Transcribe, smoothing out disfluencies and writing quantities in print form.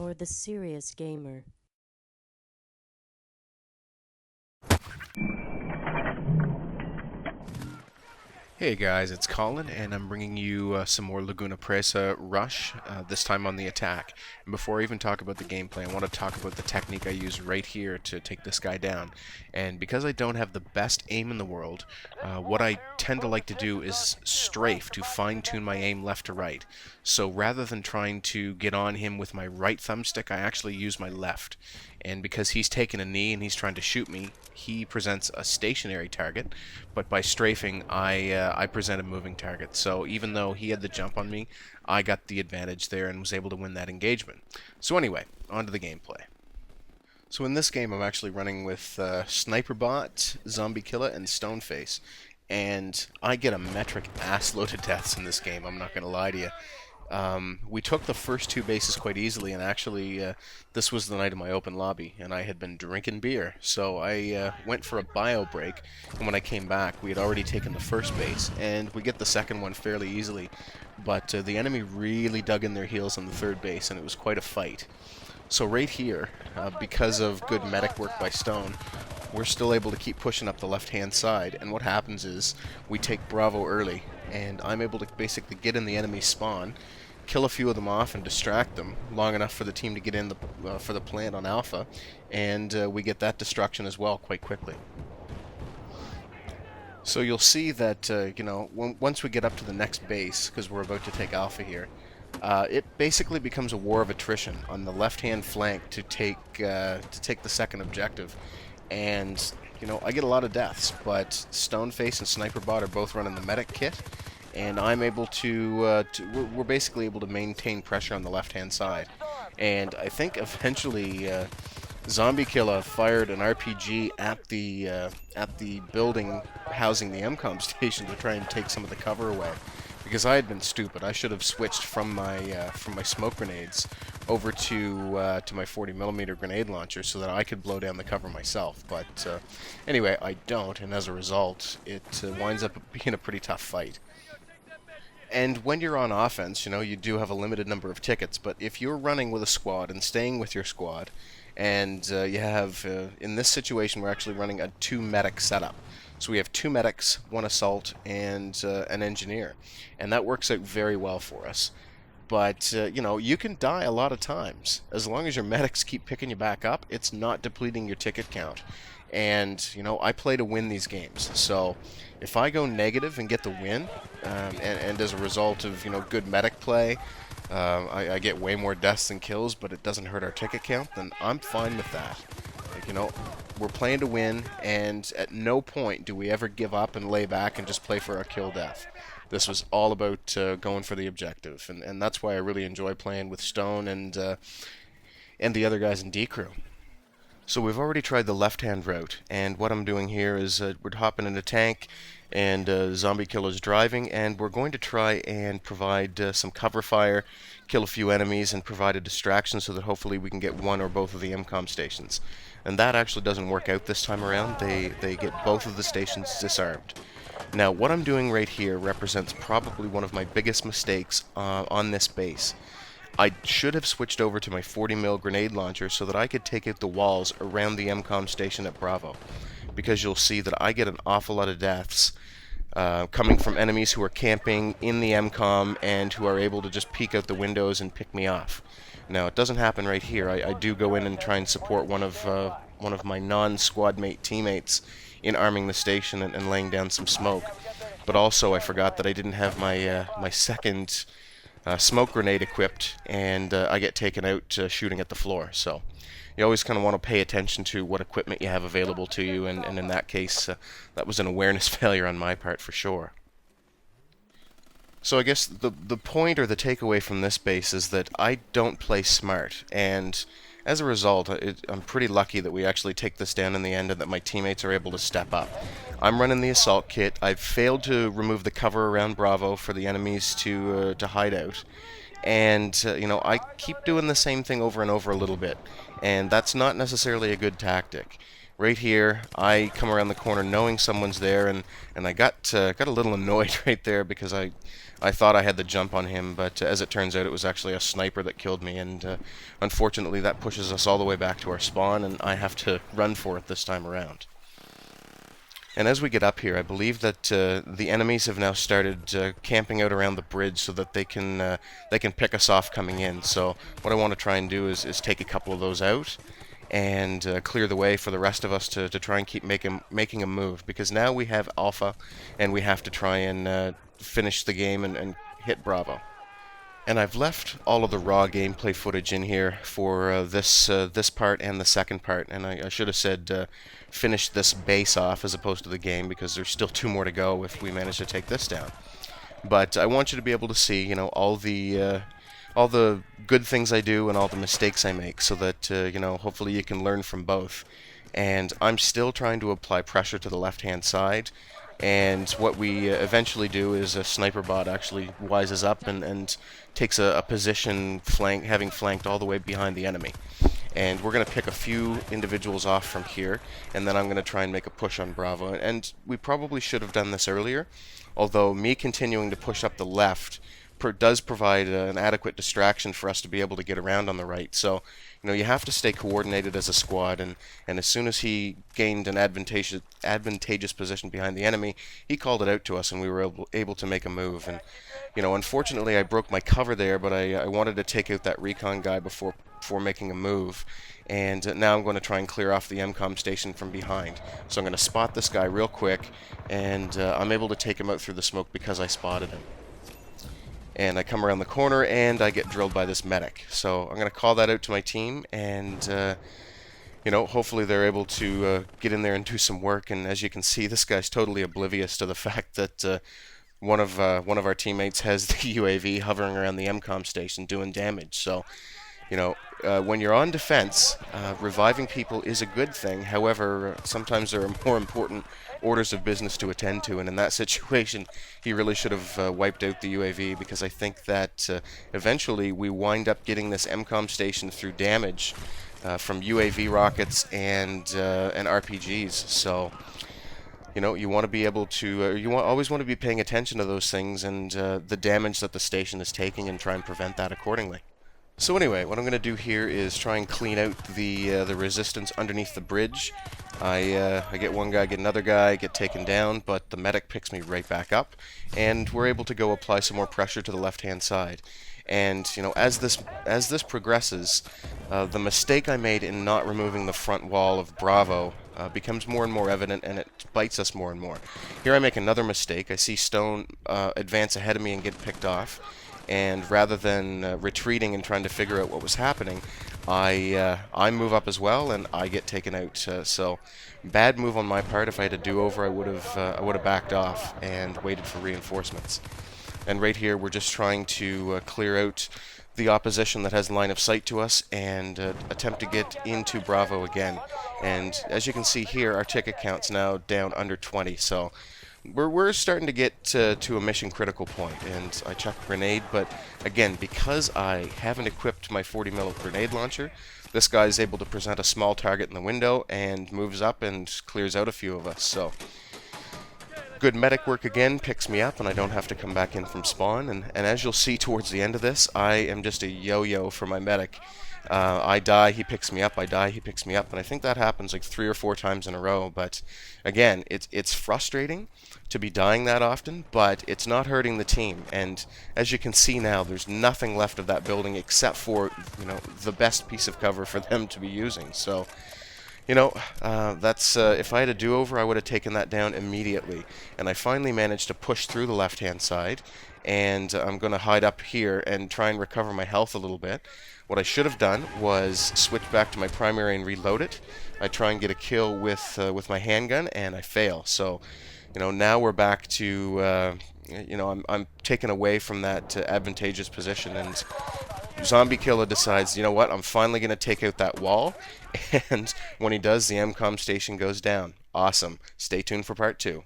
for the serious gamer. Hey guys, it's Colin, and I'm bringing you some more Laguna Presa Rush, this time on the attack. And before I even talk about the gameplay, I want to talk about the technique I use right here to take this guy down. And because I don't have the best aim in the world, what I tend to like to do is strafe to fine-tune my aim left to right. So rather than trying to get on him with my right thumbstick, I actually use my left. And because he's taken a knee and he's trying to shoot me, he presents a stationary target, but by strafing, I present a moving target. So even though he had the jump on me, I got the advantage there and was able to win that engagement. So anyway, on to the gameplay. So in this game, I'm actually running with Sniper Bot, Zombie Killer, and Stoneface. And I get a metric ass-load of deaths in this game, I'm not going to lie to you. We took the first two bases quite easily, and actually, this was the night of my open lobby, and I had been drinking beer. So I went for a bio break, and when I came back, we had already taken the first base, and we get the second one fairly easily. But the enemy really dug in their heels on the third base, and it was quite a fight. So right here, because of good medic work by Stone, we're still able to keep pushing up the left-hand side, and what happens is we take Bravo early, and I'm able to basically get in the enemy spawn, kill a few of them off and distract them long enough for the team to get in for the plant on Alpha, and we get that destruction as well quite quickly. So you'll see that once we get up to the next base, because we're about to take Alpha here, it basically becomes a war of attrition on the left-hand flank to take the second objective, and I get a lot of deaths, but Stoneface and Sniper Bot are both running the medic kit, and I'm able to we're basically able to maintain pressure on the left-hand side. And I think eventually Zombie Killer fired an RPG at the building housing the MCOM station to try and take some of the cover away. Because I had been stupid, I should have switched from my smoke grenades over to my 40mm grenade launcher so that I could blow down the cover myself. But anyway, I don't, and as a result, it winds up being a pretty tough fight. And when you're on offense, you do have a limited number of tickets, but if you're running with a squad and staying with your squad, and you have, in this situation, we're actually running a 2-medic setup. So we have 2 medics, 1 assault, and an engineer. And that works out very well for us. But, you can die a lot of times. As long as your medics keep picking you back up, it's not depleting your ticket count. And, I play to win these games. So if I go negative and get the win, and as a result of, good medic play, I get way more deaths than kills, but it doesn't hurt our ticket count, then I'm fine with that. We're playing to win, and at no point do we ever give up and lay back and just play for our kill death. This was all about going for the objective, and that's why I really enjoy playing with Stone and the other guys in DCRU. So we've already tried the left-hand route, and what I'm doing here is we're hopping in a tank, and Zombie Killer's driving, and we're going to try and provide some cover fire, kill a few enemies, and provide a distraction so that hopefully we can get one or both of the MCOM stations. And that actually doesn't work out this time around. They get both of the stations disarmed. Now, what I'm doing right here represents probably one of my biggest mistakes on this base. I should have switched over to my 40mm grenade launcher so that I could take out the walls around the MCOM station at Bravo, because you'll see that I get an awful lot of deaths coming from enemies who are camping in the MCOM and who are able to just peek out the windows and pick me off. Now, it doesn't happen right here. I do go in and try and support one of my non-squad mate teammates in arming the station and laying down some smoke. But also, I forgot that I didn't have my second smoke grenade equipped, and I get taken out shooting at the floor. So you always kind of want to pay attention to what equipment you have available to you, and in that case, that was an awareness failure on my part for sure. So I guess the point or the takeaway from this base is that I don't play smart, and as a result, I'm pretty lucky that we actually take this down in the end and that my teammates are able to step up. I'm running the assault kit. I've failed to remove the cover around Bravo for the enemies to hide out. And, I keep doing the same thing over and over a little bit. And that's not necessarily a good tactic. Right here, I come around the corner knowing someone's there, and I got a little annoyed right there because I I thought I had the jump on him, but as it turns out, it was actually a sniper that killed me, and unfortunately that pushes us all the way back to our spawn, and I have to run for it this time around. And as we get up here, I believe that the enemies have now started camping out around the bridge so that they can pick us off coming in. So what I want to try and do is take a couple of those out and clear the way for the rest of us to try and keep making a move, because now we have Alpha and we have to try and finish the game and hit Bravo. And I've left all of the raw gameplay footage in here for this part and the second part, and I should have said finish this base off as opposed to the game, because there's still 2 more to go if we manage to take this down. But I want you to be able to see, you know, all the good things I do and all the mistakes I make, so that you know, hopefully you can learn from both. And I'm still trying to apply pressure to the left-hand side. And what we eventually do is a sniper bot actually wises up and takes a position having flanked all the way behind the enemy. And we're going to pick a few individuals off from here, and then I'm going to try and make a push on Bravo. And we probably should have done this earlier, although me continuing to push up the left does provide an adequate distraction for us to be able to get around on the right. So, you know, you have to stay coordinated as a squad, and as soon as he gained an advantageous position behind the enemy, he called it out to us, and we were able to make a move. And, you know, unfortunately I broke my cover there, but I wanted to take out that recon guy before making a move. And now I'm going to try and clear off the MCOM station from behind. So I'm going to spot this guy real quick, and I'm able to take him out through the smoke because I spotted him. And I come around the corner and I get drilled by this medic. So I'm going to call that out to my team, and you know, hopefully they're able to get in there and do some work. And as you can see, this guy's totally oblivious to the fact that one of our teammates has the UAV hovering around the MCOM station doing damage. So, you know, when you're on defense, reviving people is a good thing. However, sometimes there are more important orders of business to attend to, and in that situation, he really should have wiped out the UAV, because I think that eventually we wind up getting this MCOM station through damage from UAV rockets and RPGs. So, you know, you want to be able to, always want to be paying attention to those things and the damage that the station is taking, and try and prevent that accordingly. So anyway, what I'm going to do here is try and clean out the resistance underneath the bridge. I get one guy, get another guy, get taken down, but the medic picks me right back up, and we're able to go apply some more pressure to the left-hand side. And you know, as this progresses, the mistake I made in not removing the front wall of Bravo becomes more and more evident, and it bites us more and more. Here I make another mistake. I see Stone advance ahead of me and get picked off. And rather than retreating and trying to figure out what was happening, I move up as well, and I get taken out. So bad move on my part. If I had a do-over, I would have backed off and waited for reinforcements. And right here, we're just trying to clear out the opposition that has line of sight to us and attempt to get into Bravo again. And as you can see here, our ticket count's now down under 20. So we're starting to get to a mission critical point, and I chuck a grenade, but again, because I haven't equipped my 40mm grenade launcher, this guy is able to present a small target in the window and moves up and clears out a few of us. So good medic work again, picks me up, and I don't have to come back in from spawn. And as you'll see towards the end of this, I am just a yo-yo for my medic. I die, he picks me up, I die, he picks me up, and I think that happens like 3 or 4 times in a row. But again, it's frustrating to be dying that often, but it's not hurting the team. And as you can see now, there's nothing left of that building except for, you know, the best piece of cover for them to be using. So, you know, that's if I had a do-over, I would have taken that down immediately. And I finally managed to push through the left-hand side, and I'm going to hide up here and try and recover my health a little bit. What I should have done was switch back to my primary and reload it. I try and get a kill with my handgun, and I fail. So, you know, now we're back to, you know, I'm taken away from that advantageous position, and Zombie Killer decides, you know what, I'm finally going to take out that wall, and when he does, the MCOM station goes down. Awesome. Stay tuned for part 2.